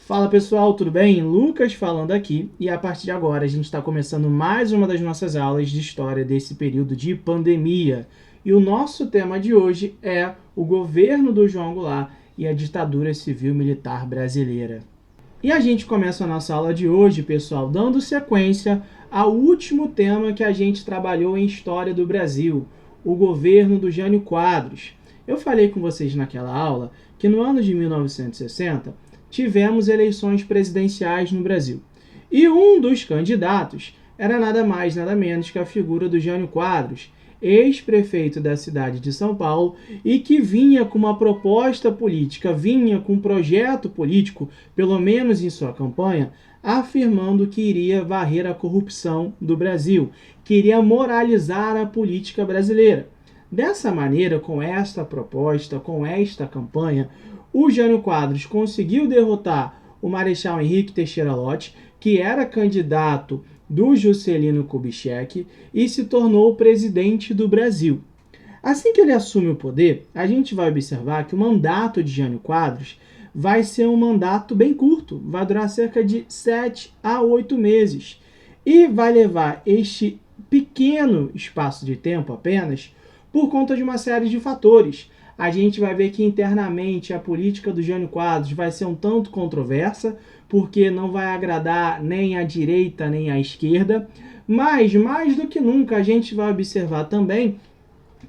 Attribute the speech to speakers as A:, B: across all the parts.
A: Fala pessoal, tudo bem? Lucas falando aqui e a partir de agora a gente está começando mais uma das nossas aulas de história desse período de pandemia. E o nosso tema de hoje é o governo do João Goulart e a ditadura civil-militar brasileira. E a gente começa a nossa aula de hoje, pessoal, dando sequência ao último tema que a gente trabalhou em História do Brasil, o governo do Jânio Quadros. Eu falei com vocês naquela aula que no ano de 1960 tivemos eleições presidenciais no Brasil. E um dos candidatos era nada mais, nada menos que a figura do Jânio Quadros, ex-prefeito da cidade de São Paulo e que vinha com uma proposta política, vinha com um projeto político, pelo menos em sua campanha, afirmando que iria varrer a corrupção do Brasil, queria moralizar a política brasileira. Dessa maneira, com esta proposta, com esta campanha, o Jânio Quadros conseguiu derrotar o Marechal Henrique Teixeira Lott, que era candidato do Juscelino Kubitschek, e se tornou presidente do Brasil. Assim que ele assume o poder, a gente vai observar que o mandato de Jânio Quadros vai ser um mandato bem curto, vai durar cerca de 7 a 8 meses, e vai levar este pequeno espaço de tempo apenas por conta de uma série de fatores. A gente vai ver que internamente a política do Jânio Quadros vai ser um tanto controversa, porque não vai agradar nem a direita nem a esquerda, mas mais do que nunca a gente vai observar também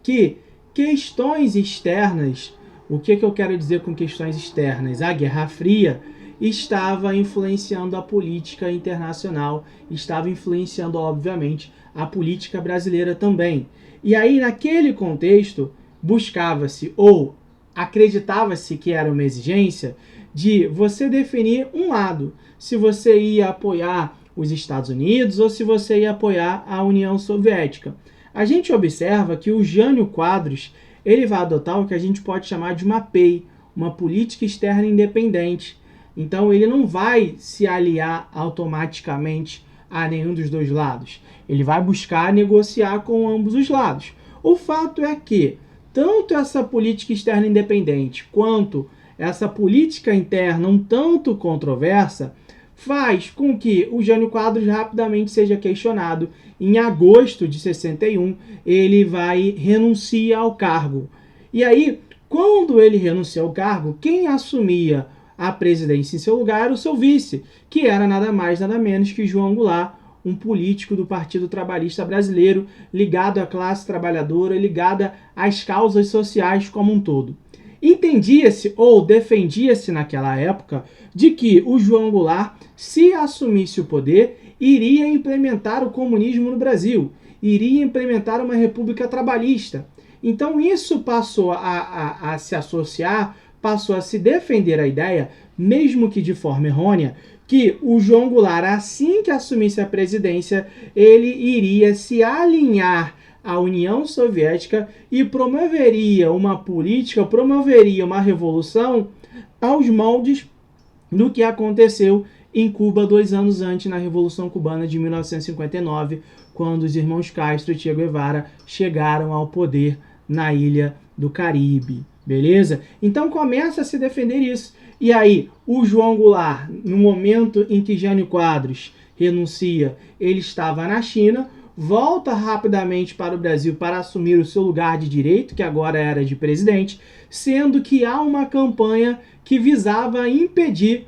A: que questões externas, o que eu quero dizer com questões externas? A Guerra Fria estava influenciando a política internacional, estava influenciando, obviamente, a política brasileira também. E aí, naquele contexto, buscava-se ou acreditava-se que era uma exigência de você definir um lado, se você ia apoiar os Estados Unidos ou se você ia apoiar a União Soviética. A gente observa que o Jânio Quadros ele vai adotar o que a gente pode chamar de uma PEI, uma política externa independente. Então ele não vai se aliar automaticamente a nenhum dos dois lados. Ele vai buscar negociar com ambos os lados. O fato é que tanto essa política externa independente quanto essa política interna um tanto controversa faz com que o Jânio Quadros rapidamente seja questionado. Em agosto de 61, ele renuncia ao cargo. E aí, quando ele renuncia ao cargo, quem assumia a presidência em seu lugar era o seu vice, que era nada mais nada menos que João Goulart, um político do Partido Trabalhista Brasileiro, ligado à classe trabalhadora, ligada às causas sociais como um todo. Entendia-se ou defendia-se naquela época de que o João Goulart, se assumisse o poder, iria implementar o comunismo no Brasil, iria implementar uma república trabalhista. Então isso passou a se associar, passou a se defender a ideia, mesmo que de forma errônea, que o João Goulart, assim que assumisse a presidência, ele iria se alinhar à União Soviética e promoveria uma política, promoveria uma revolução aos moldes do que aconteceu em Cuba 2 anos antes, na Revolução Cubana de 1959, quando os irmãos Castro e Che Guevara chegaram ao poder na ilha do Caribe. Beleza? Então começa a se defender isso. E aí, o João Goulart, no momento em que Jânio Quadros renuncia, ele estava na China, volta rapidamente para o Brasil para assumir o seu lugar de direito, que agora era de presidente, sendo que há uma campanha que visava impedir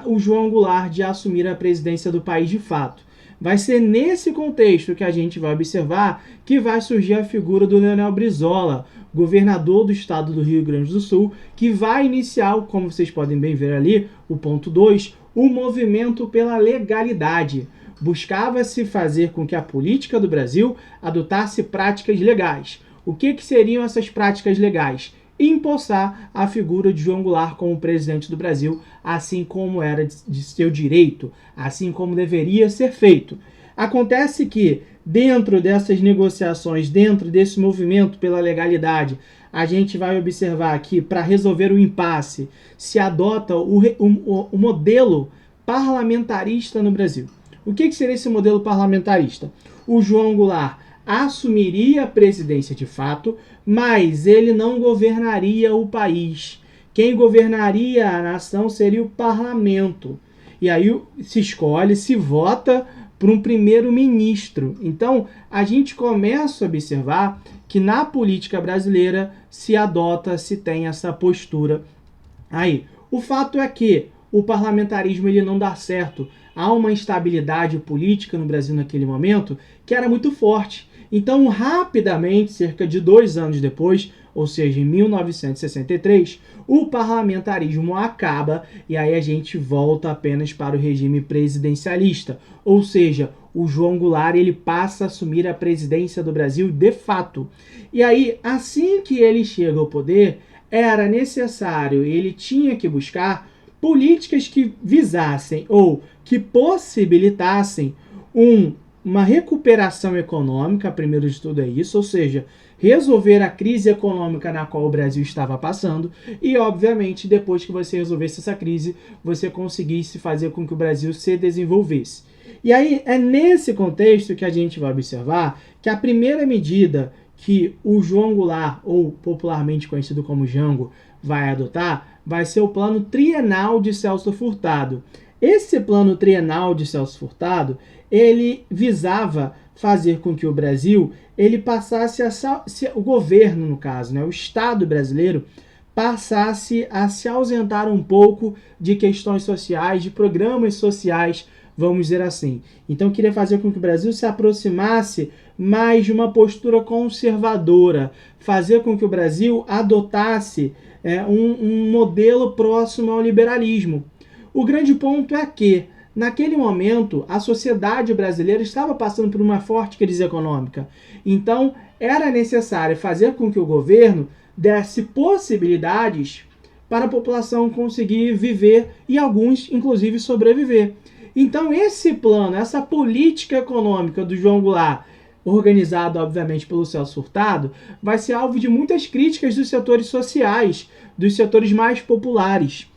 A: o João Goulart de assumir a presidência do país de fato. Vai ser nesse contexto que a gente vai observar que vai surgir a figura do Leonel Brizola, governador do estado do Rio Grande do Sul, que vai iniciar, como vocês podem bem ver ali, o ponto 2, o movimento pela legalidade. Buscava-se fazer com que a política do Brasil adotasse práticas legais. O que seriam essas práticas legais? Empossar a figura de João Goulart como presidente do Brasil, assim como era de seu direito, assim como deveria ser feito. Acontece que, dentro dessas negociações, dentro desse movimento pela legalidade, a gente vai observar que, para resolver o impasse, se adota o modelo parlamentarista no Brasil. O que seria esse modelo parlamentarista? O João Goulart assumiria a presidência de fato, mas ele não governaria o país. quem governaria a nação seria o parlamento. E aí se escolhe, se vota para um primeiro-ministro. Então, a gente começa a observar que na política brasileira se adota, se tem essa postura aí. O fato é que o parlamentarismo ele não dá certo. Há uma instabilidade política no Brasil naquele momento que era muito forte. Então, rapidamente, cerca de 2 anos depois, ou seja, em 1963, o parlamentarismo acaba e aí a gente volta apenas para o regime presidencialista. Ou seja, o João Goulart ele passa a assumir a presidência do Brasil de fato. E aí, assim que ele chega ao poder, era necessário, ele tinha que buscar políticas que visassem ou que possibilitassem uma recuperação econômica, primeiro de tudo é isso, ou seja, resolver a crise econômica na qual o Brasil estava passando e, obviamente, depois que você resolvesse essa crise, você conseguisse fazer com que o Brasil se desenvolvesse. E aí é nesse contexto que a gente vai observar que a primeira medida que o João Goulart, ou popularmente conhecido como Jango, vai adotar, vai ser o plano trienal de Celso Furtado. Esse plano trienal de Celso Furtado, ele visava fazer com que o Brasil, ele passasse o governo, no caso, né, o Estado brasileiro, passasse a se ausentar um pouco de questões sociais, de programas sociais, vamos dizer assim. Então, queria fazer com que o Brasil se aproximasse mais de uma postura conservadora, fazer com que o Brasil adotasse um modelo próximo ao liberalismo. O grande ponto é que, naquele momento, a sociedade brasileira estava passando por uma forte crise econômica. Então, era necessário fazer com que o governo desse possibilidades para a população conseguir viver e alguns, inclusive, sobreviver. Então, esse plano, essa política econômica do João Goulart, organizado, obviamente, pelo Celso Furtado, vai ser alvo de muitas críticas dos setores sociais, dos setores mais populares.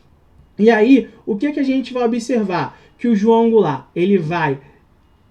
A: E aí, o que a gente vai observar? Que o João Goulart, ele vai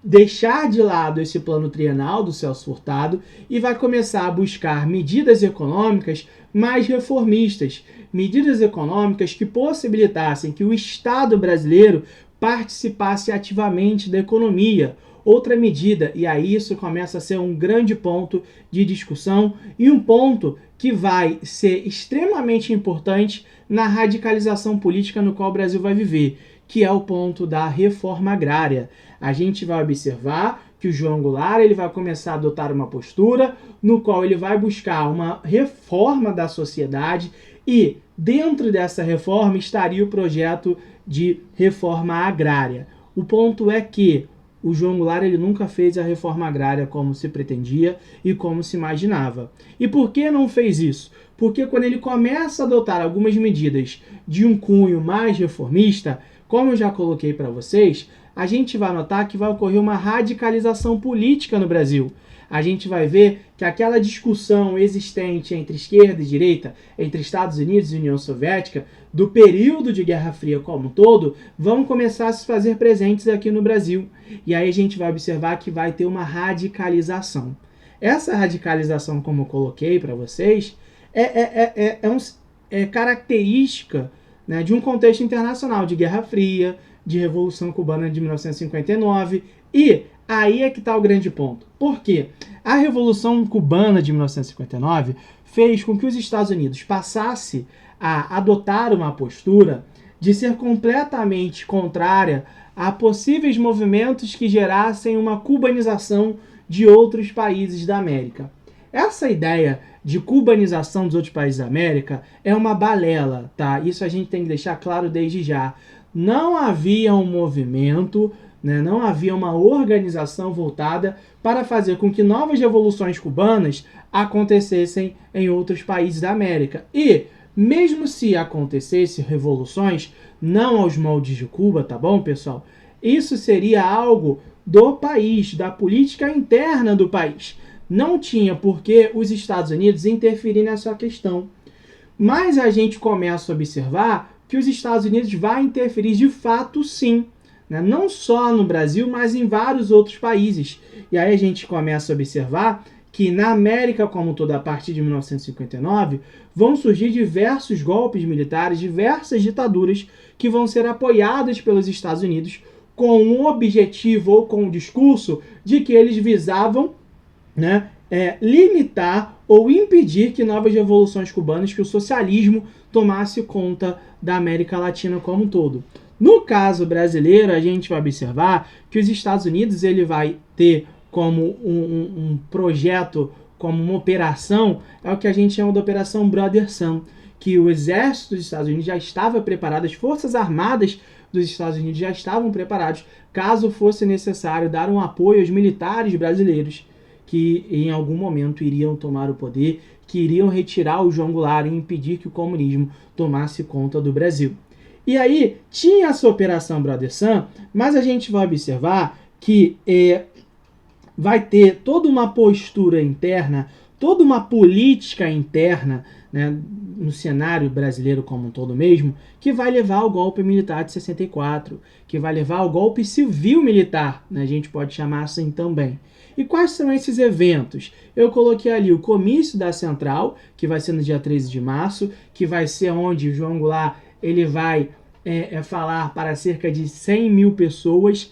A: deixar de lado esse plano trienal do Celso Furtado e vai começar a buscar medidas econômicas mais reformistas, medidas econômicas que possibilitassem que o Estado brasileiro participasse ativamente da economia. Outra medida, e aí isso começa a ser um grande ponto de discussão e um ponto que vai ser extremamente importante na radicalização política no qual o Brasil vai viver, que é o ponto da reforma agrária. A gente vai observar que o João Goulart ele vai começar a adotar uma postura no qual ele vai buscar uma reforma da sociedade e dentro dessa reforma estaria o projeto de reforma agrária. O ponto é que o João Goulart ele nunca fez a reforma agrária como se pretendia e como se imaginava. E por que não fez isso? Porque quando ele começa a adotar algumas medidas de um cunho mais reformista, como eu já coloquei para vocês, a gente vai notar que vai ocorrer uma radicalização política no Brasil. A gente vai ver que aquela discussão existente entre esquerda e direita, entre Estados Unidos e União Soviética, do período de Guerra Fria como um todo, vão começar a se fazer presentes aqui no Brasil. E aí a gente vai observar que vai ter uma radicalização. Essa radicalização, como eu coloquei para vocês, é característica, né, de um contexto internacional de Guerra Fria, de Revolução Cubana de 1959 e aí é que está o grande ponto. Por quê? A Revolução Cubana de 1959 fez com que os Estados Unidos passasse a adotar uma postura de ser completamente contrária a possíveis movimentos que gerassem uma cubanização de outros países da América. Essa ideia de cubanização dos outros países da América é uma balela, tá? Isso a gente tem que deixar claro desde já. Não havia um movimento, né, não havia uma organização voltada para fazer com que novas revoluções cubanas acontecessem em outros países da América. E, mesmo se acontecessem revoluções, não aos moldes de Cuba, tá bom, pessoal? Isso seria algo do país, da política interna do país. Não tinha por que os Estados Unidos interferir nessa questão. Mas a gente começa a observar que os Estados Unidos vai interferir de fato sim, né? Não só no Brasil, mas em vários outros países. E aí a gente começa a observar que na América como toda, a partir de 1959, vão surgir diversos golpes militares, diversas ditaduras que vão ser apoiadas pelos Estados Unidos com um objetivo ou com um discurso de que eles visavam, né, limitar ou impedir que novas revoluções cubanas, que o socialismo tomasse conta da América Latina como um todo. No caso brasileiro, a gente vai observar que os Estados Unidos ele vai ter como um projeto, como uma operação, é o que a gente chama de Operação Brother Sun, que o exército dos Estados Unidos já estava preparado, as forças armadas dos Estados Unidos já estavam preparados, caso fosse necessário dar um apoio aos militares brasileiros que em algum momento iriam tomar o poder, que iriam retirar o João Goulart e impedir que o comunismo tomasse conta do Brasil. E aí tinha essa Operação Brother Sun, mas a gente vai observar que vai ter toda uma postura interna, toda uma política interna, né, no cenário brasileiro como um todo mesmo, que vai levar ao golpe militar de 64, que vai levar ao golpe civil-militar, né, a gente pode chamar assim também. E quais são esses eventos? Eu coloquei ali o comício da Central, que vai ser no dia 13 de março, que vai ser onde o João Goulart ele vai falar para cerca de 100 mil pessoas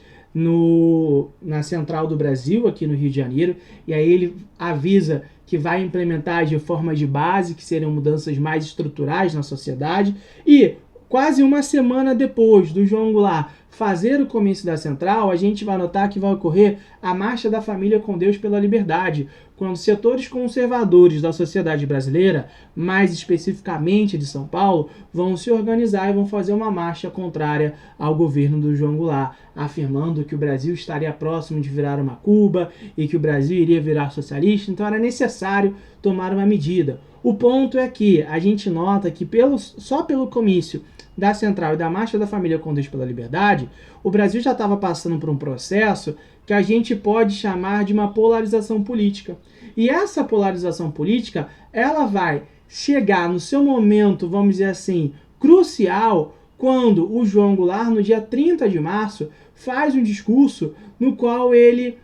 A: na Central do Brasil, aqui no Rio de Janeiro, e aí ele avisa que vai implementar as reformas de base, que seriam mudanças mais estruturais na sociedade, e quase uma semana depois do João Goulart fazer o comício da Central, a gente vai notar que vai ocorrer a Marcha da Família com Deus pela Liberdade, quando setores conservadores da sociedade brasileira, mais especificamente de São Paulo, vão se organizar e vão fazer uma marcha contrária ao governo do João Goulart, afirmando que o Brasil estaria próximo de virar uma Cuba e que o Brasil iria virar socialista, então era necessário tomar uma medida. O ponto é que a gente nota que só pelo comício da Central e da Marcha da Família com Deus pela Liberdade, o Brasil já estava passando por um processo que a gente pode chamar de uma polarização política. E essa polarização política, ela vai chegar no seu momento, vamos dizer assim, crucial, quando o João Goulart, no dia 30 de março, faz um discurso no qual ele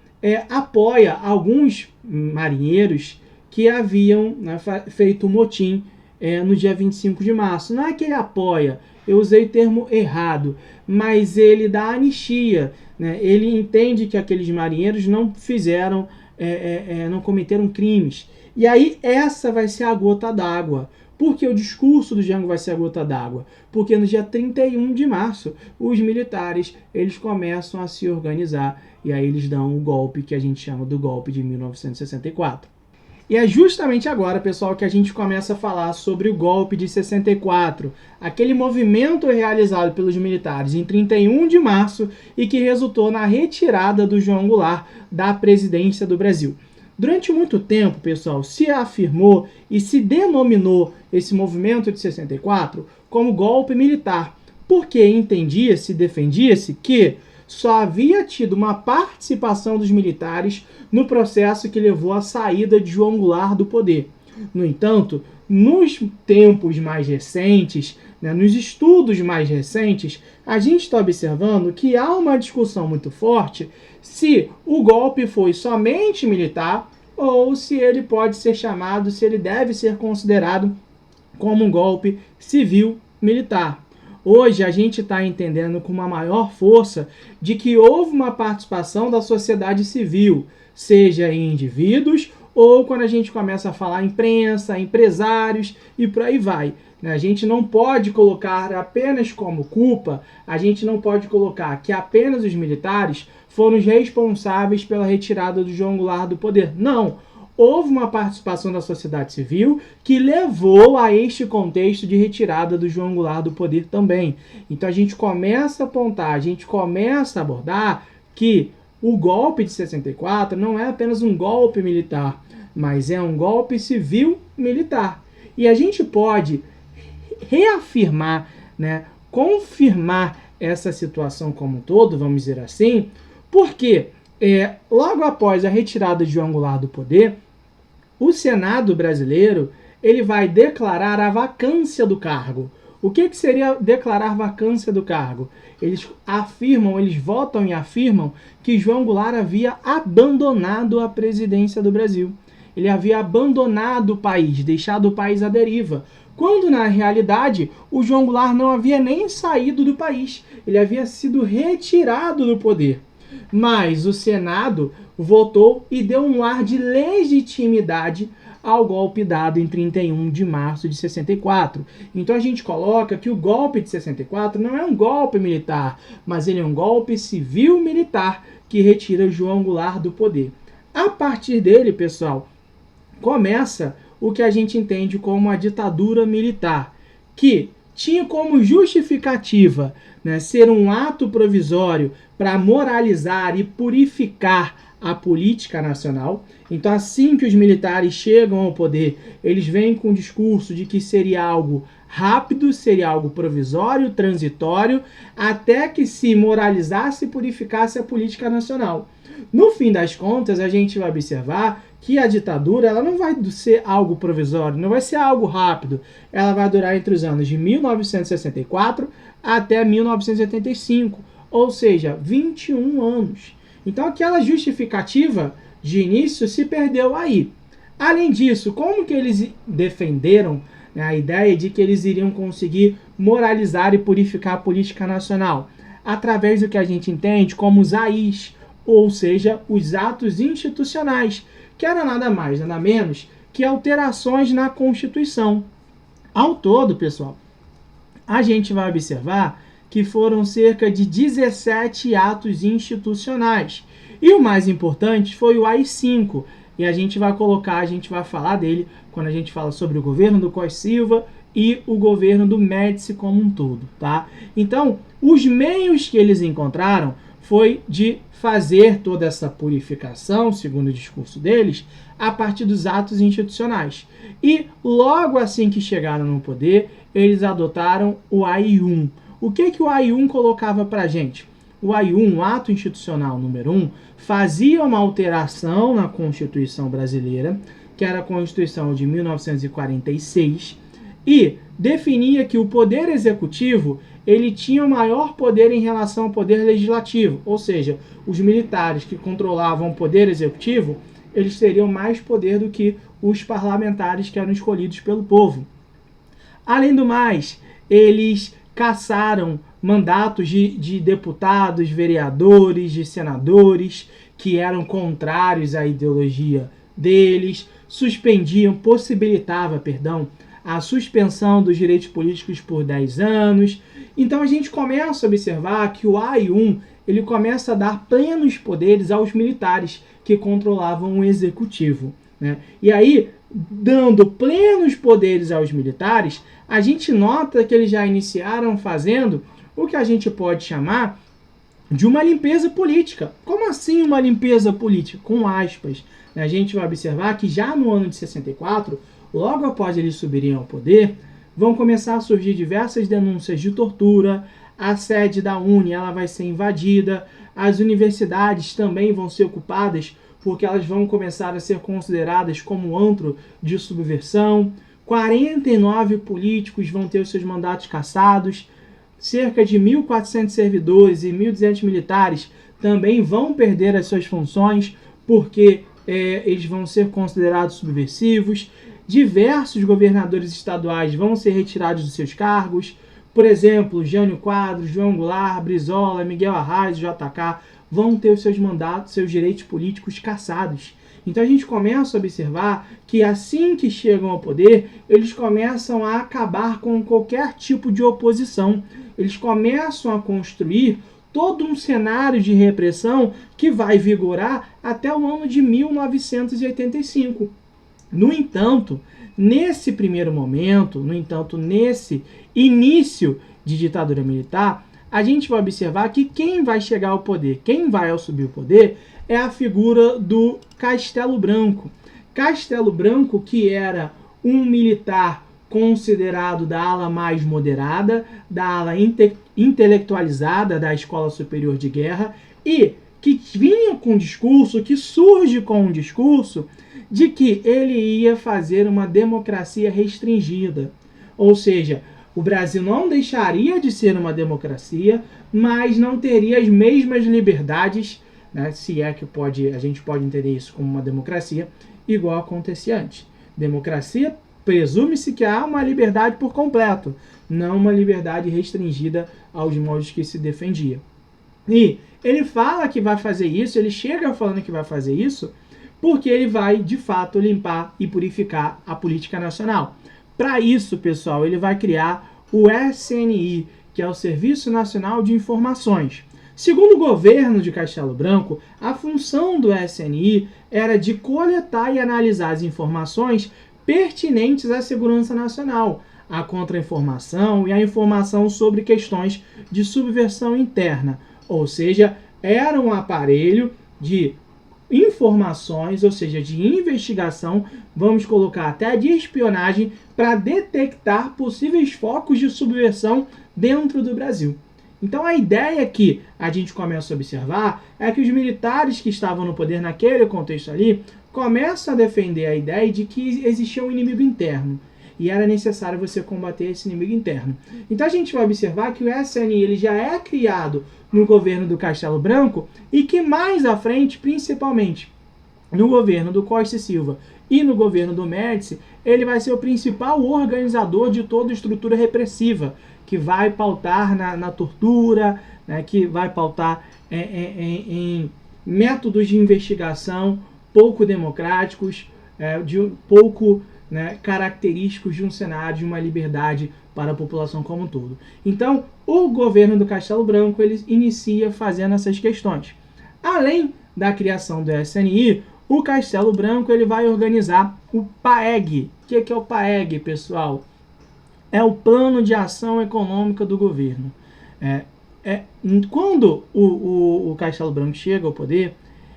A: apoia alguns marinheiros que haviam, né, feito um motim no dia 25 de março. Não é que ele apoia, eu usei o termo errado, mas ele dá anistia, né? Ele entende que aqueles marinheiros não fizeram, não cometeram crimes. E aí essa vai ser a gota d'água. Por que o discurso do Jango vai ser a gota d'água? Porque no dia 31 de março, os militares eles começam a se organizar e aí eles dão o golpe que a gente chama do golpe de 1964. E é justamente agora, pessoal, que a gente começa a falar sobre o golpe de 64, aquele movimento realizado pelos militares em 31 de março e que resultou na retirada do João Goulart da presidência do Brasil. Durante muito tempo, pessoal, se afirmou e se denominou esse movimento de 64 como golpe militar, porque entendia-se, defendia-se que só havia tido uma participação dos militares no processo que levou à saída de João Goulart do poder. No entanto, nos tempos mais recentes, né, nos estudos mais recentes, a gente está observando que há uma discussão muito forte se o golpe foi somente militar ou se ele pode ser chamado, se ele deve ser considerado como um golpe civil-militar. Hoje a gente está entendendo com uma maior força de que houve uma participação da sociedade civil, seja em indivíduos ou quando a gente começa a falar imprensa, empresários e por aí vai. A gente não pode colocar apenas como culpa, a gente não pode colocar que apenas os militares foram os responsáveis pela retirada do João Goulart do poder. Não! Houve uma participação da sociedade civil que levou a este contexto de retirada do João Goulart do poder também. Então a gente começa a apontar, a gente começa a abordar que o golpe de 64 não é apenas um golpe militar, mas é um golpe civil-militar. E a gente pode reafirmar, né, confirmar essa situação como um todo, vamos dizer assim, porque logo após a retirada de João Goulart do poder, o Senado brasileiro ele vai declarar a vacância do cargo. O que seria declarar vacância do cargo? Eles votam e afirmam que João Goulart havia abandonado a presidência do Brasil. ele havia abandonado o país, deixado o país à deriva, quando na realidade o João Goulart não havia nem saído do país, ele havia sido retirado do poder. Mas o Senado votou e deu um ar de legitimidade ao golpe dado em 31 de março de 64. Então a gente coloca que o golpe de 64 não é um golpe militar, mas ele é um golpe civil-militar que retira João Goulart do poder. A partir dele, pessoal, começa o que a gente entende como a ditadura militar, que tinha como justificativa, né, ser um ato provisório para moralizar e purificar a política nacional. Então, assim que os militares chegam ao poder, eles vêm com o discurso de que seria algo rápido, seria algo provisório, transitório, até que se moralizasse e purificasse a política nacional. No fim das contas, a gente vai observar que a ditadura ela não vai ser algo provisório, não vai ser algo rápido. Ela vai durar entre os anos de 1964 até 1985, ou seja, 21 anos. Então aquela justificativa de início se perdeu aí. Além disso, como que eles defenderam, né, a ideia de que eles iriam conseguir moralizar e purificar a política nacional? Através do que a gente entende como os AIs, ou seja, os atos institucionais, que era nada mais, nada menos que alterações na Constituição. Ao todo, pessoal, a gente vai observar que foram cerca de 17 atos institucionais. E o mais importante foi o AI-5, e a gente vai falar dele quando a gente fala sobre o governo do Costa Silva e o governo do Médici como um todo, tá? Então, os meios que eles encontraram foi de fazer toda essa purificação, segundo o discurso deles, a partir dos atos institucionais. E logo assim que chegaram no poder, eles adotaram o AI-1. O que o AI-1 colocava para a gente? O AI-1, o ato institucional número 1, fazia uma alteração na Constituição brasileira, que era a Constituição de 1946, e definia que o poder executivo ele tinha o maior poder em relação ao poder legislativo, ou seja, os militares que controlavam o poder executivo, eles teriam mais poder do que os parlamentares que eram escolhidos pelo povo. Além do mais, eles cassaram mandatos de deputados, vereadores, de senadores que eram contrários à ideologia deles, possibilitava a suspensão dos direitos políticos por 10 anos. Então a gente começa a observar que o AI-1 ele começa a dar plenos poderes aos militares que controlavam o executivo, né? E aí, dando plenos poderes aos militares, a gente nota que eles já iniciaram fazendo o que a gente pode chamar de uma limpeza política. Como assim uma limpeza política? Com aspas. A gente vai observar que já no ano de 64, logo após eles subirem ao poder, vão começar a surgir diversas denúncias de tortura, a sede da UNE ela vai ser invadida, as universidades também vão ser ocupadas porque elas vão começar a ser consideradas como antro de subversão, 49 políticos vão ter os seus mandatos cassados, cerca de 1.400 servidores e 1.200 militares também vão perder as suas funções porque eles vão ser considerados subversivos. Diversos governadores estaduais vão ser retirados dos seus cargos. Por exemplo, Jânio Quadros, João Goulart, Brizola, Miguel Arraes, JK vão ter os seus mandatos, seus direitos políticos cassados. Então a gente começa a observar que assim que chegam ao poder, eles começam a acabar com qualquer tipo de oposição. Eles começam a construir todo um cenário de repressão que vai vigorar até o ano de 1985. No entanto, nesse primeiro momento, nesse início de ditadura militar, a gente vai observar que quem vai chegar ao poder, quem vai assumir o poder, é a figura do Castelo Branco. Castelo Branco, que era um militar considerado da ala mais moderada, da ala intelectualizada da Escola Superior de Guerra, e que vinha com um discurso, que surge com um discurso de que ele ia fazer uma democracia restringida. Ou seja, o Brasil não deixaria de ser uma democracia, mas não teria as mesmas liberdades, né, se é que a gente pode entender isso como uma democracia, igual acontecia antes. Democracia presume-se que há uma liberdade por completo, não uma liberdade restringida aos moldes que se defendia. E ele fala que vai fazer isso, ele chega falando que vai fazer isso, porque ele vai, de fato, limpar e purificar a política nacional. Para isso, pessoal, ele vai criar o SNI, que é o Serviço Nacional de Informações. Segundo o governo de Castelo Branco, a função do SNI era de coletar e analisar as informações pertinentes à segurança nacional, a contra-informação e a informação sobre questões de subversão interna. Ou seja, era um aparelho de informações, ou seja, de investigação, vamos colocar até de espionagem, para detectar possíveis focos de subversão dentro do Brasil. Então a ideia que a gente começa a observar é que os militares que estavam no poder naquele contexto ali começam a defender a ideia de que existia um inimigo interno e era necessário você combater esse inimigo interno. Então a gente vai observar que o SNI ele já é criado no governo do Castelo Branco e que mais à frente, principalmente no governo do Costa e Silva e no governo do Médici, ele vai ser o principal organizador de toda a estrutura repressiva, que vai pautar na tortura, né, que vai pautar em métodos de investigação pouco democráticos, pouco característicos de um cenário de uma liberdade para a população como um todo. Então, o governo do Castelo Branco ele inicia fazendo essas questões. Além da criação do SNI, o Castelo Branco ele vai organizar o PAEG. O que é o PAEG, pessoal? É o Plano de Ação Econômica do Governo. Quando o Castelo Branco chega ao poder,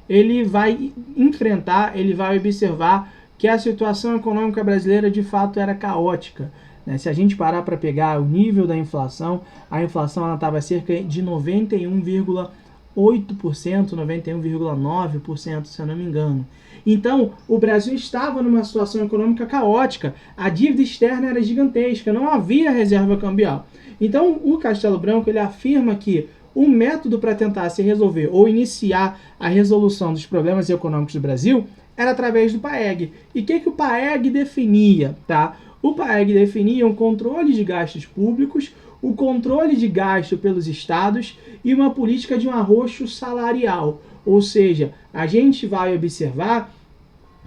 A: ele vai enfrentar, ele vai observar que a situação econômica brasileira de fato era caótica. Se a gente parar para pegar o nível da inflação, a inflação estava cerca de 91,8%, 91,9%, se eu não me engano. Então, o Brasil estava numa situação econômica caótica, a dívida externa era gigantesca, não havia reserva cambial. Então, o Castelo Branco ele afirma que o método para tentar se resolver ou iniciar a resolução dos problemas econômicos do Brasil era através do PAEG. E o que o PAEG definia? Tá? O PAEG definia um controle de gastos públicos, o controle de gasto pelos estados e uma política de um arroxo salarial. Ou seja, a gente vai observar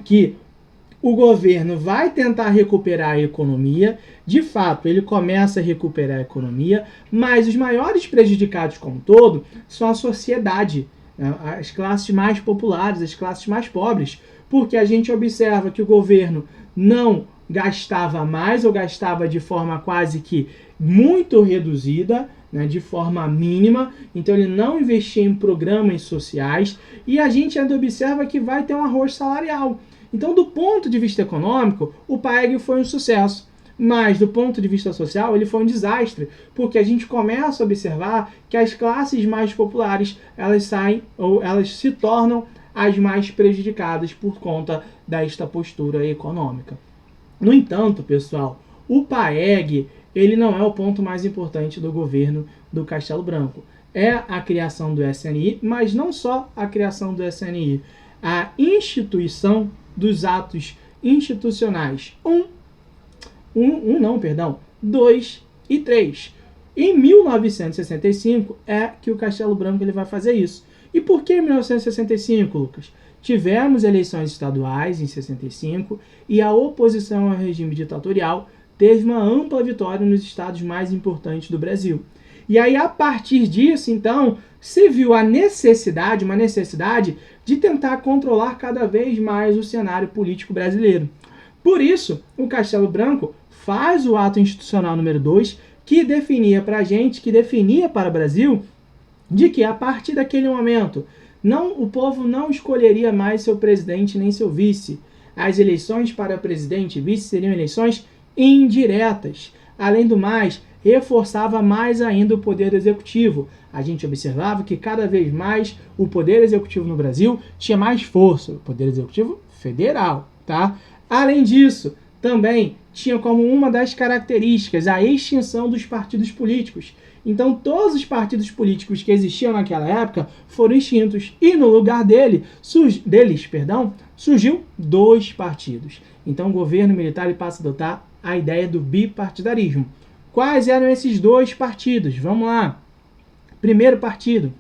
A: que o governo vai tentar recuperar a economia, de fato ele começa a recuperar a economia, mas os maiores prejudicados como um todo são a sociedade, as classes mais populares, as classes mais pobres, porque a gente observa que o governo não gastava mais ou gastava de forma quase que muito reduzida, de forma mínima, então ele não investia em programas sociais e a gente ainda observa que vai ter um arroxo salarial. Então, do ponto de vista econômico, o PAEG foi um sucesso, mas do ponto de vista social ele foi um desastre, porque a gente começa a observar que as classes mais populares elas saem ou elas se tornam as mais prejudicadas por conta desta postura econômica. No entanto, pessoal, o PAEG ele não é o ponto mais importante do governo do Castelo Branco. É a criação do SNI, mas não só a criação do SNI, a instituição dos atos institucionais 2 e 3. Em 1965 é que o Castelo Branco ele vai fazer isso. E por que 1965, Lucas? Tivemos eleições estaduais em 65 e a oposição ao regime ditatorial teve uma ampla vitória nos estados mais importantes do Brasil. E aí, a partir disso, então, se viu uma necessidade de tentar controlar cada vez mais o cenário político brasileiro. Por isso, o Castelo Branco faz o ato institucional número 2, que definia para a gente, que definia para o Brasil, de que a partir daquele momento, o povo não escolheria mais seu presidente nem seu vice. As eleições para presidente e vice seriam eleições indiretas. Além do mais, reforçava mais ainda o poder executivo. A gente observava que cada vez mais o poder executivo no Brasil tinha mais força, o poder executivo federal, tá? Além disso, também tinha como uma das características a extinção dos partidos políticos. Então, todos os partidos políticos que existiam naquela época foram extintos. E no lugar deles, surgiu 2 partidos. Então, o governo militar ele passa a adotar a ideia do bipartidarismo. Quais eram esses 2 partidos? Vamos lá. Primeiro partido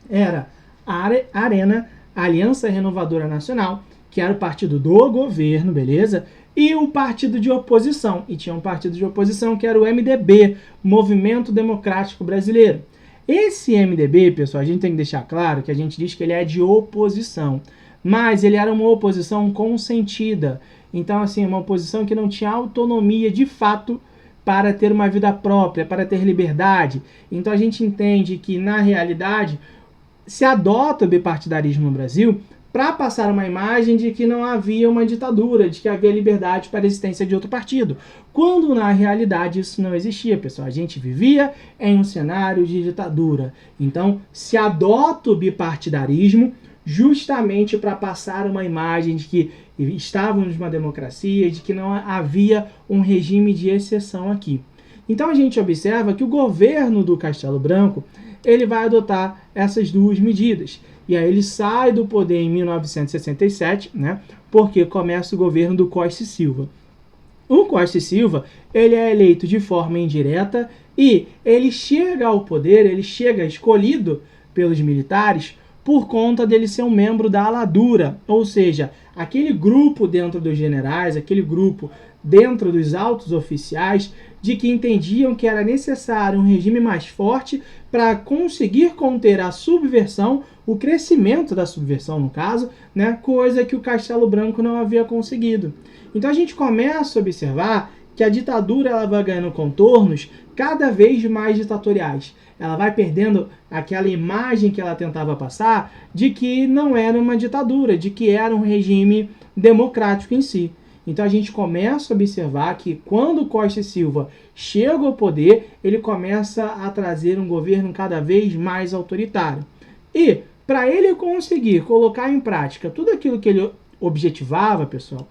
A: era a Arena, Aliança Renovadora Nacional, que era o partido do governo, beleza? E o partido de oposição. E tinha um partido de oposição que era o MDB, Movimento Democrático Brasileiro. Esse MDB, pessoal, a gente tem que deixar claro que a gente diz que ele é de oposição. Mas ele era uma oposição consentida. Então, assim, uma oposição que não tinha autonomia de fato para ter uma vida própria, para ter liberdade. Então, a gente entende que, na realidade, se adota o bipartidarismo no Brasil para passar uma imagem de que não havia uma ditadura, de que havia liberdade para a existência de outro partido, quando na realidade isso não existia, pessoal. A gente vivia em um cenário de ditadura. Então, se adota o bipartidarismo justamente para passar uma imagem de que estávamos numa democracia, de que não havia um regime de exceção aqui. Então, a gente observa que o governo do Castelo Branco ele vai adotar essas 2 medidas. E aí ele sai do poder em 1967, né, porque começa o governo do Costa e Silva. O Costa e Silva ele é eleito de forma indireta e ele chega ao poder, ele chega escolhido pelos militares por conta dele ser um membro da ala dura, ou seja, aquele grupo dentro dos generais, aquele grupo dentro dos altos oficiais, de que entendiam que era necessário um regime mais forte para conseguir conter a subversão, o crescimento da subversão no caso, né, coisa que o Castelo Branco não havia conseguido. Então a gente começa a observar que a ditadura ela vai ganhando contornos cada vez mais ditatoriais. Ela vai perdendo aquela imagem que ela tentava passar de que não era uma ditadura, de que era um regime democrático em si. Então a gente começa a observar que quando Costa e Silva chega ao poder, ele começa a trazer um governo cada vez mais autoritário. E para ele conseguir colocar em prática tudo aquilo que ele objetivava, pessoal,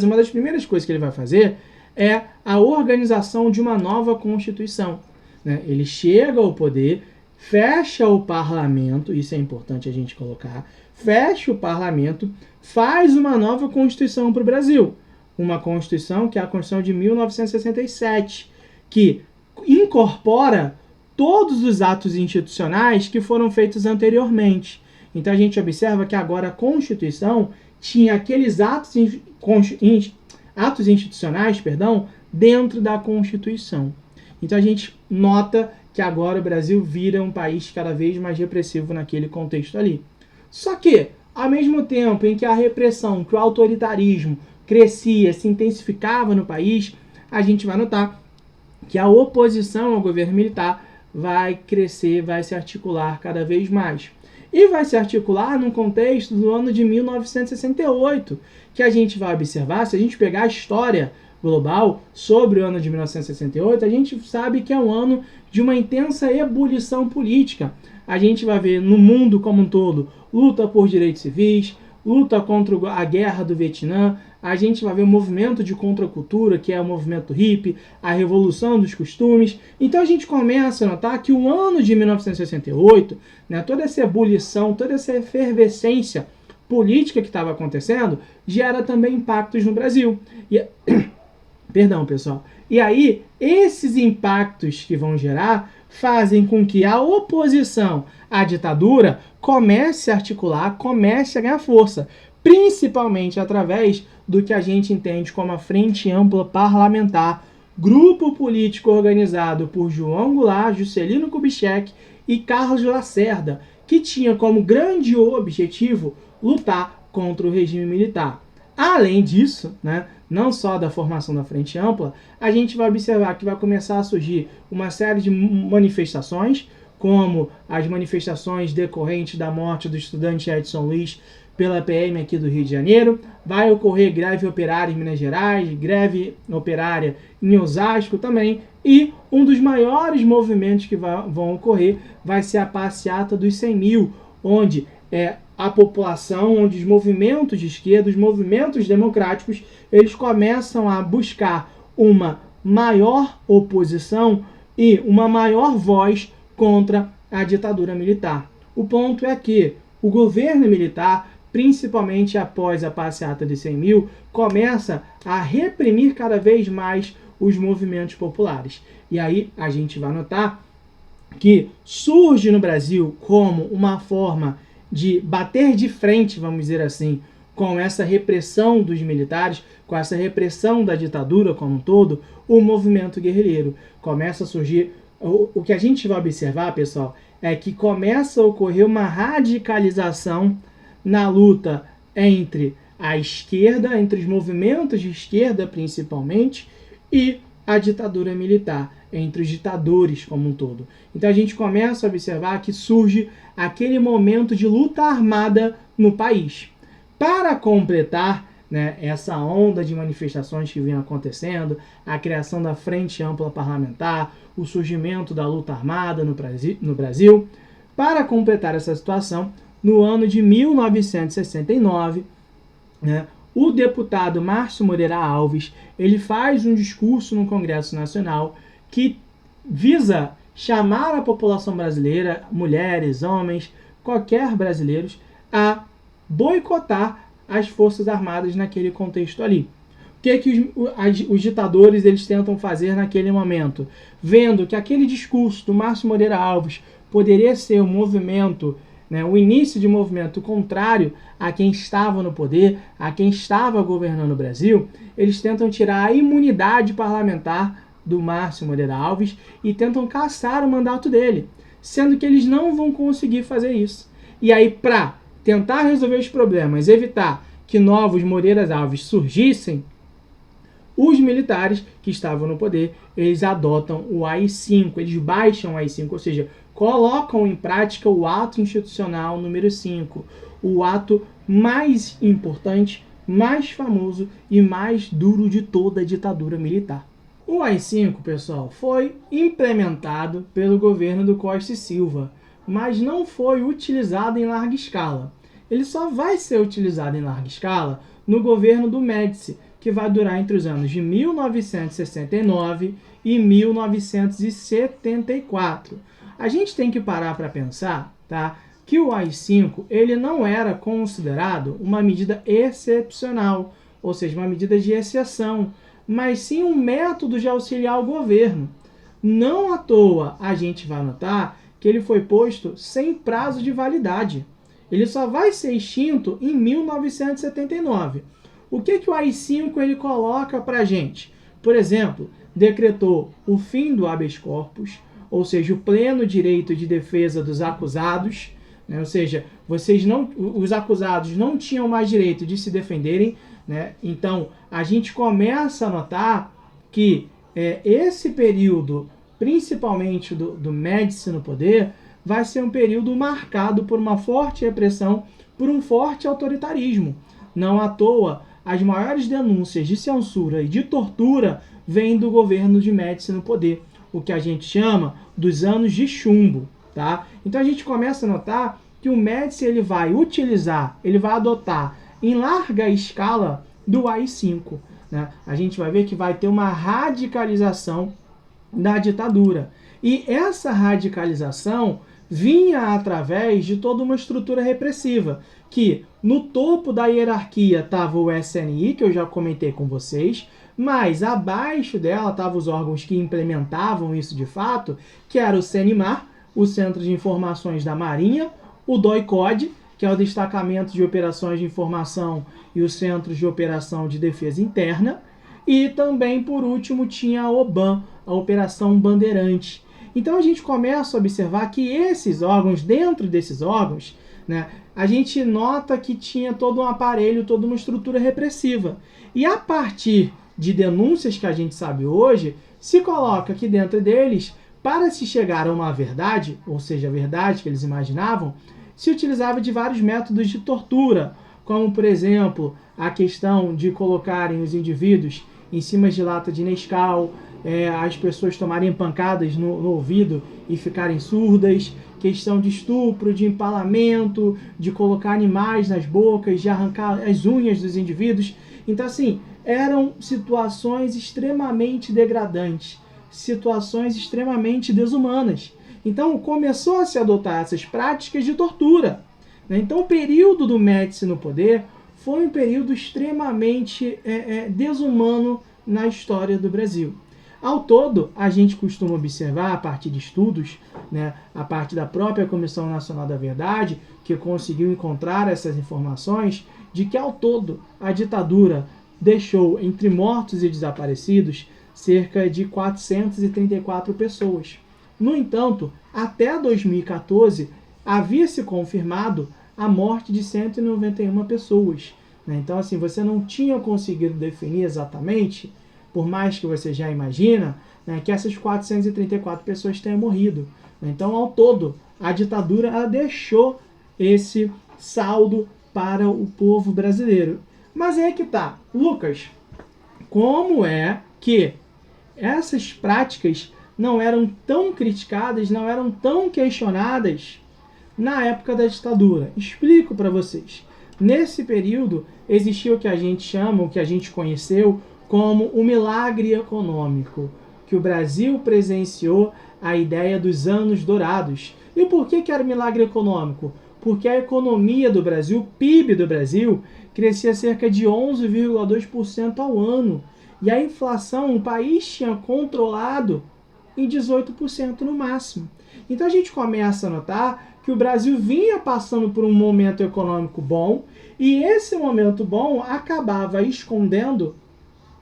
A: uma das primeiras coisas que ele vai fazer é a organização de uma nova Constituição. Né? Ele chega ao poder, fecha o parlamento, isso é importante a gente colocar, fecha o parlamento, faz uma nova Constituição para o Brasil. Uma Constituição que é a Constituição de 1967, que incorpora todos os atos institucionais que foram feitos anteriormente. Então a gente observa que agora a Constituição tinha aqueles atos institucionais, dentro da Constituição. Então a gente nota que agora o Brasil vira um país cada vez mais repressivo naquele contexto ali. Só que, ao mesmo tempo em que a repressão, que o autoritarismo crescia, se intensificava no país, a gente vai notar que a oposição ao governo militar vai crescer, vai se articular cada vez mais. E vai se articular num contexto do ano de 1968, que a gente vai observar, se a gente pegar a história global sobre o ano de 1968, a gente sabe que é um ano de uma intensa ebulição política. A gente vai ver no mundo como um todo luta por direitos civis, luta contra a guerra do Vietnã, a gente vai ver o movimento de contracultura, que é o movimento hippie, a revolução dos costumes. Então a gente começa a notar que o ano de 1968, né, toda essa ebulição, toda essa efervescência política que estava acontecendo, gera também impactos no Brasil. Perdão, pessoal. E aí, esses impactos que vão gerar fazem com que a oposição à ditadura comece a articular, comece a ganhar força, principalmente através do que a gente entende como a Frente Ampla Parlamentar, grupo político organizado por João Goulart, Juscelino Kubitschek e Carlos Lacerda, que tinha como grande objetivo lutar contra o regime militar. Além disso, né, não só da formação da Frente Ampla, a gente vai observar que vai começar a surgir uma série de manifestações, como as manifestações decorrentes da morte do estudante Edson Luiz pela PM aqui do Rio de Janeiro. Vai ocorrer greve operária em Minas Gerais, greve operária em Osasco também. E um dos maiores movimentos que vão ocorrer vai ser a passeata dos 100 mil, onde a população, onde os movimentos de esquerda, os movimentos democráticos, eles começam a buscar uma maior oposição e uma maior voz contra a ditadura militar. O ponto é que o governo militar, principalmente após a passeata de 100 mil, começa a reprimir cada vez mais os movimentos populares. E aí a gente vai notar que surge no Brasil como uma forma de bater de frente, vamos dizer assim, com essa repressão dos militares, com essa repressão da ditadura como um todo, o movimento guerrilheiro. Começa a surgir, o que a gente vai observar, pessoal, é que começa a ocorrer uma radicalização na luta entre a esquerda, entre os movimentos de esquerda principalmente, e a ditadura militar, entre os ditadores como um todo. Então a gente começa a observar que surge aquele momento de luta armada no país. Para completar, né, essa onda de manifestações que vinha acontecendo, a criação da Frente Ampla Parlamentar, o surgimento da luta armada no Brasil, para completar essa situação, no ano de 1969, né, o deputado Márcio Moreira Alves, ele faz um discurso no Congresso Nacional que visa chamar a população brasileira, mulheres, homens, qualquer brasileiros, a boicotar as Forças Armadas naquele contexto ali. O que os ditadores eles tentam fazer naquele momento? Vendo que aquele discurso do Márcio Moreira Alves poderia ser um movimento, né, o início de um movimento contrário a quem estava no poder, a quem estava governando o Brasil, eles tentam tirar a imunidade parlamentar do Márcio Moreira Alves e tentam cassar o mandato dele, sendo que eles não vão conseguir fazer isso. E aí, para tentar resolver os problemas, evitar que novos Moreiras Alves surgissem, os militares que estavam no poder, eles adotam o AI-5, eles baixam o AI-5, ou seja, colocam em prática o ato institucional número 5, o ato mais importante, mais famoso e mais duro de toda a ditadura militar. O AI-5, pessoal, foi implementado pelo governo do Costa e Silva, mas não foi utilizado em larga escala. Ele só vai ser utilizado em larga escala no governo do Médici, que vai durar entre os anos de 1969 e 1974. A gente tem que parar para pensar, tá, que o AI-5 ele não era considerado uma medida excepcional, ou seja, uma medida de exceção, mas sim um método de auxiliar o governo. Não à toa a gente vai notar que ele foi posto sem prazo de validade. Ele só vai ser extinto em 1979. O que o AI-5 ele coloca para a gente? Por exemplo, decretou o fim do habeas corpus, ou seja, o pleno direito de defesa dos acusados, né? Ou seja, os acusados não tinham mais direito de se defenderem, né? Então, a gente começa a notar que esse período, principalmente do Médici no poder, vai ser um período marcado por uma forte repressão, por um forte autoritarismo. Não à toa, as maiores denúncias de censura e de tortura vêm do governo de Médici no poder, o que a gente chama dos anos de chumbo, tá? Então a gente começa a notar que o Médici ele vai adotar em larga escala do AI-5, né? A gente vai ver que vai ter uma radicalização da ditadura. E essa radicalização vinha através de toda uma estrutura repressiva, que no topo da hierarquia estava o SNI, que eu já comentei com vocês, mas abaixo dela estavam os órgãos que implementavam isso de fato, que era o CENIMAR, o Centro de Informações da Marinha, o DOI-CODE, que é o Destacamento de Operações de Informação e os Centros de Operação de Defesa Interna, e também, por último, tinha a OBAN, a Operação Bandeirante. Então a gente começa a observar que esses órgãos, dentro desses órgãos, né, a gente nota que tinha todo um aparelho, toda uma estrutura repressiva. E a partir de denúncias que a gente sabe hoje, se coloca que dentro deles, para se chegar a uma verdade, ou seja, a verdade que eles imaginavam, se utilizava de vários métodos de tortura, como, por exemplo, a questão de colocarem os indivíduos em cima de lata de Nescau, as pessoas tomarem pancadas no ouvido e ficarem surdas, questão de estupro, de empalamento, de colocar animais nas bocas, de arrancar as unhas dos indivíduos. Então, assim, eram situações extremamente degradantes, situações extremamente desumanas. Então, começou a se adotar essas práticas de tortura. Então, o período do Médici no poder foi um período extremamente desumano na história do Brasil. Ao todo, a gente costuma observar, a partir de estudos, né, a partir da própria Comissão Nacional da Verdade, que conseguiu encontrar essas informações, de que ao todo a ditadura deixou entre mortos e desaparecidos cerca de 434 pessoas. No entanto, até 2014, havia se confirmado a morte de 191 pessoas. Então, assim, você não tinha conseguido definir exatamente, por mais que você já imagina, que essas 434 pessoas tenham morrido. Então, ao todo, a ditadura ela deixou esse saldo para o povo brasileiro. Mas é que tá, Lucas, como é que essas práticas não eram tão criticadas, não eram tão questionadas na época da ditadura? Explico para vocês. Nesse período, existia o que a gente chama, o que a gente conheceu como o milagre econômico, que o Brasil presenciou a ideia dos anos dourados. E por que era milagre econômico? Porque a economia do Brasil, o PIB do Brasil, crescia cerca de 11,2% ao ano. E a inflação, o país tinha controlado em 18% no máximo. Então a gente começa a notar que o Brasil vinha passando por um momento econômico bom, e esse momento bom acabava escondendo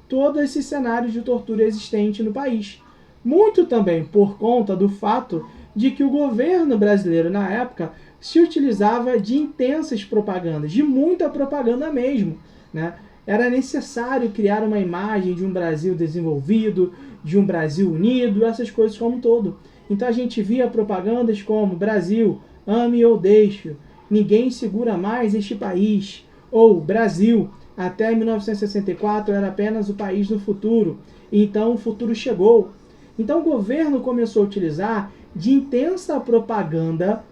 A: todo esse cenário de tortura existente no país. Muito também por conta do fato de que o governo brasileiro, na época, se utilizava de intensas propagandas, de muita propaganda mesmo, né? Era necessário criar uma imagem de um Brasil desenvolvido, de um Brasil unido, essas coisas como um todo. Então a gente via propagandas como Brasil, ame ou deixe, ninguém segura mais este país, ou Brasil, até 1964 era apenas o país do futuro, então o futuro chegou. Então o governo começou a utilizar de intensa propaganda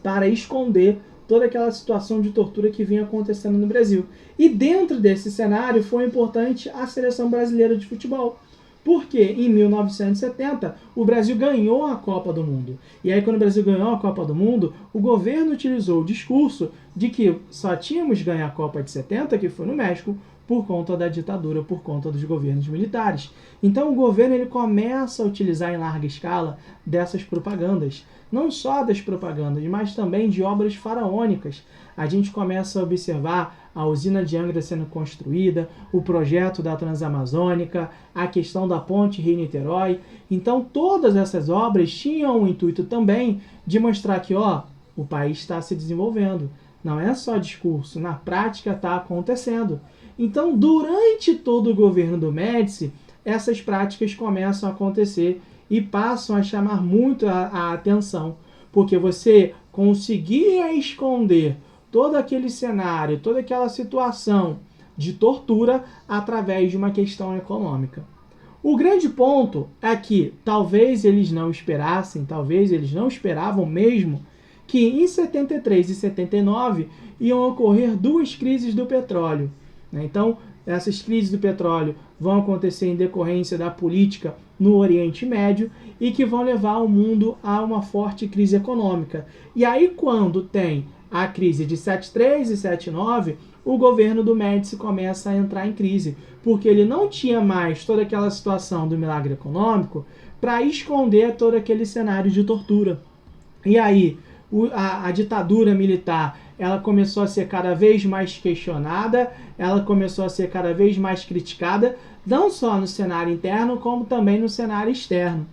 A: para esconder toda aquela situação de tortura que vinha acontecendo no Brasil. E dentro desse cenário foi importante a seleção brasileira de futebol. Porque em 1970 o Brasil ganhou a Copa do Mundo. E aí quando o Brasil ganhou a Copa do Mundo, o governo utilizou o discurso de que só tínhamos ganho a Copa de 70, que foi no México, por conta da ditadura, por conta dos governos militares. Então o governo ele começa a utilizar em larga escala dessas propagandas. Não só das propagandas, mas também de obras faraônicas. A gente começa a observar a usina de Angra sendo construída, o projeto da Transamazônica, a questão da ponte Rio-Niterói. Então todas essas obras tinham o intuito também de mostrar que o país está se desenvolvendo. Não é só discurso, na prática está acontecendo. Então, durante todo o governo do Médici, essas práticas começam a acontecer e passam a chamar muito a atenção, porque você conseguia esconder todo aquele cenário, toda aquela situação de tortura através de uma questão econômica. O grande ponto é que talvez eles não esperassem, talvez eles não esperavam mesmo, que em 73 e 79 iam ocorrer duas crises do petróleo. Então, essas crises do petróleo vão acontecer em decorrência da política no Oriente Médio e que vão levar o mundo a uma forte crise econômica. E aí, quando tem a crise de 73 e 79, o governo do Médici começa a entrar em crise, porque ele não tinha mais toda aquela situação do milagre econômico para esconder todo aquele cenário de tortura. E aí, a ditadura militar ela começou a ser cada vez mais questionada, ela começou a ser cada vez mais criticada, não só no cenário interno, como também no cenário externo.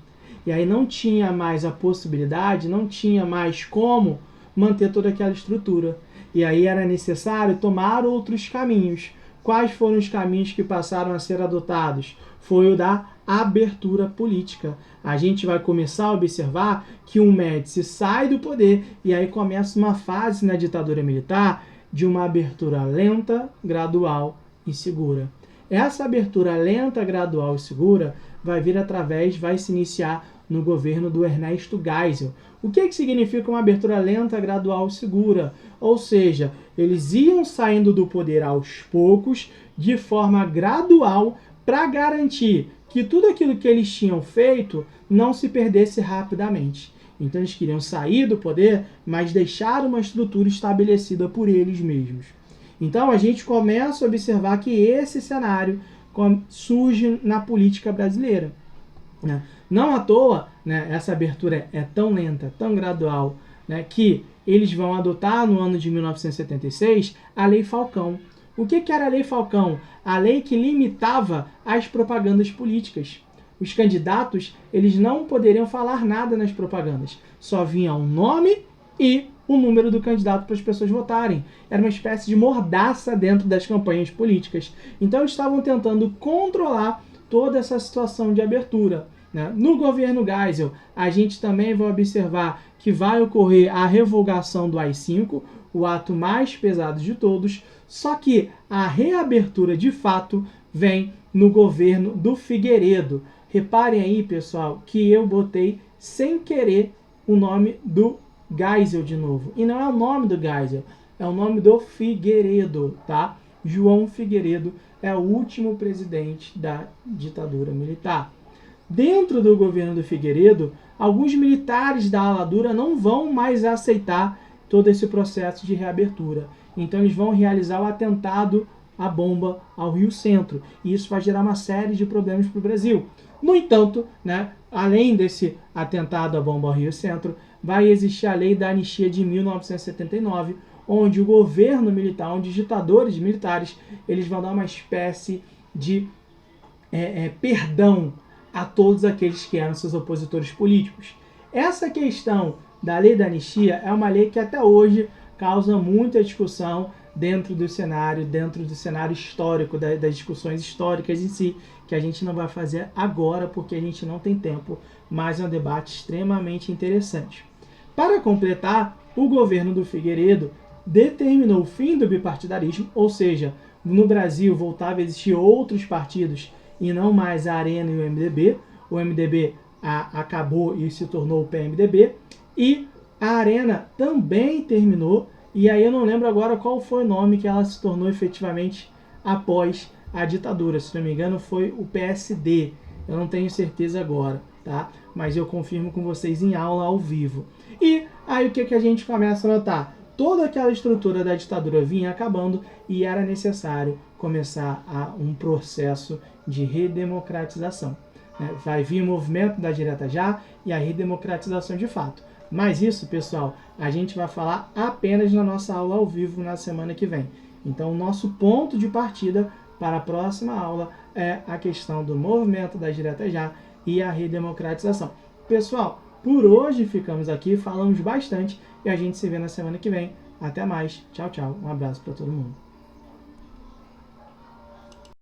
A: E aí não tinha mais a possibilidade, não tinha mais como manter toda aquela estrutura. E aí era necessário tomar outros caminhos. Quais foram os caminhos que passaram a ser adotados? Foi o da abertura política. A gente vai começar a observar que o Médici sai do poder e aí começa uma fase na ditadura militar de uma abertura lenta, gradual e segura. Essa abertura lenta, gradual e segura vai se iniciar no governo do Ernesto Geisel. O que significa uma abertura lenta, gradual e segura? Ou seja, eles iam saindo do poder aos poucos, de forma gradual, para garantir que tudo aquilo que eles tinham feito não se perdesse rapidamente. Então eles queriam sair do poder, mas deixar uma estrutura estabelecida por eles mesmos. Então a gente começa a observar que esse cenário surge na política brasileira. Não à toa, essa abertura é tão lenta, tão gradual, que eles vão adotar no ano de 1976 a Lei Falcão. O que era a Lei Falcão? A lei que limitava as propagandas políticas. Os candidatos, eles não poderiam falar nada nas propagandas. Só vinha o nome e o número do candidato para as pessoas votarem. Era uma espécie de mordaça dentro das campanhas políticas. Então eles estavam tentando controlar toda essa situação de abertura. No governo Geisel, a gente também vai observar que vai ocorrer a revogação do AI-5, o ato mais pesado de todos, só que a reabertura de fato vem no governo do Figueiredo. Reparem aí, pessoal, que eu botei sem querer o nome do Geisel de novo. E não é o nome do Geisel, é o nome do Figueiredo, tá? João Figueiredo é o último presidente da ditadura militar. Dentro do governo do Figueiredo, alguns militares da ala dura não vão mais aceitar todo esse processo de reabertura. Então eles vão realizar o atentado à bomba ao Rio Centro. E isso vai gerar uma série de problemas para o Brasil. No entanto, além desse atentado à bomba ao Rio Centro, vai existir a lei da anistia de 1979, onde o governo militar, onde os ditadores militares, eles vão dar uma espécie de perdão a todos aqueles que eram seus opositores políticos. Essa questão da lei da anistia é uma lei que até hoje causa muita discussão dentro do cenário histórico, das discussões históricas em si, que a gente não vai fazer agora porque a gente não tem tempo, mas é um debate extremamente interessante. Para completar, o governo do Figueiredo determinou o fim do bipartidarismo, ou seja, no Brasil voltava a existir outros partidos e não mais a Arena e o MDB. O MDB acabou e se tornou o PMDB, e a Arena também terminou, e aí eu não lembro agora qual foi o nome que ela se tornou efetivamente após a ditadura. Se não me engano foi o PSD, eu não tenho certeza agora, tá? Mas eu confirmo com vocês em aula ao vivo. E aí o que a gente começa a notar? Toda aquela estrutura da ditadura vinha acabando e era necessário começar um processo de redemocratização. Vai vir o movimento da direta já e a redemocratização de fato. Mas isso, pessoal, a gente vai falar apenas na nossa aula ao vivo na semana que vem. Então, o nosso ponto de partida para a próxima aula é a questão do movimento da direta já e a redemocratização. Pessoal, por hoje ficamos aqui, falamos bastante e a gente se vê na semana que vem. Até mais. Tchau, tchau. Um abraço para todo mundo.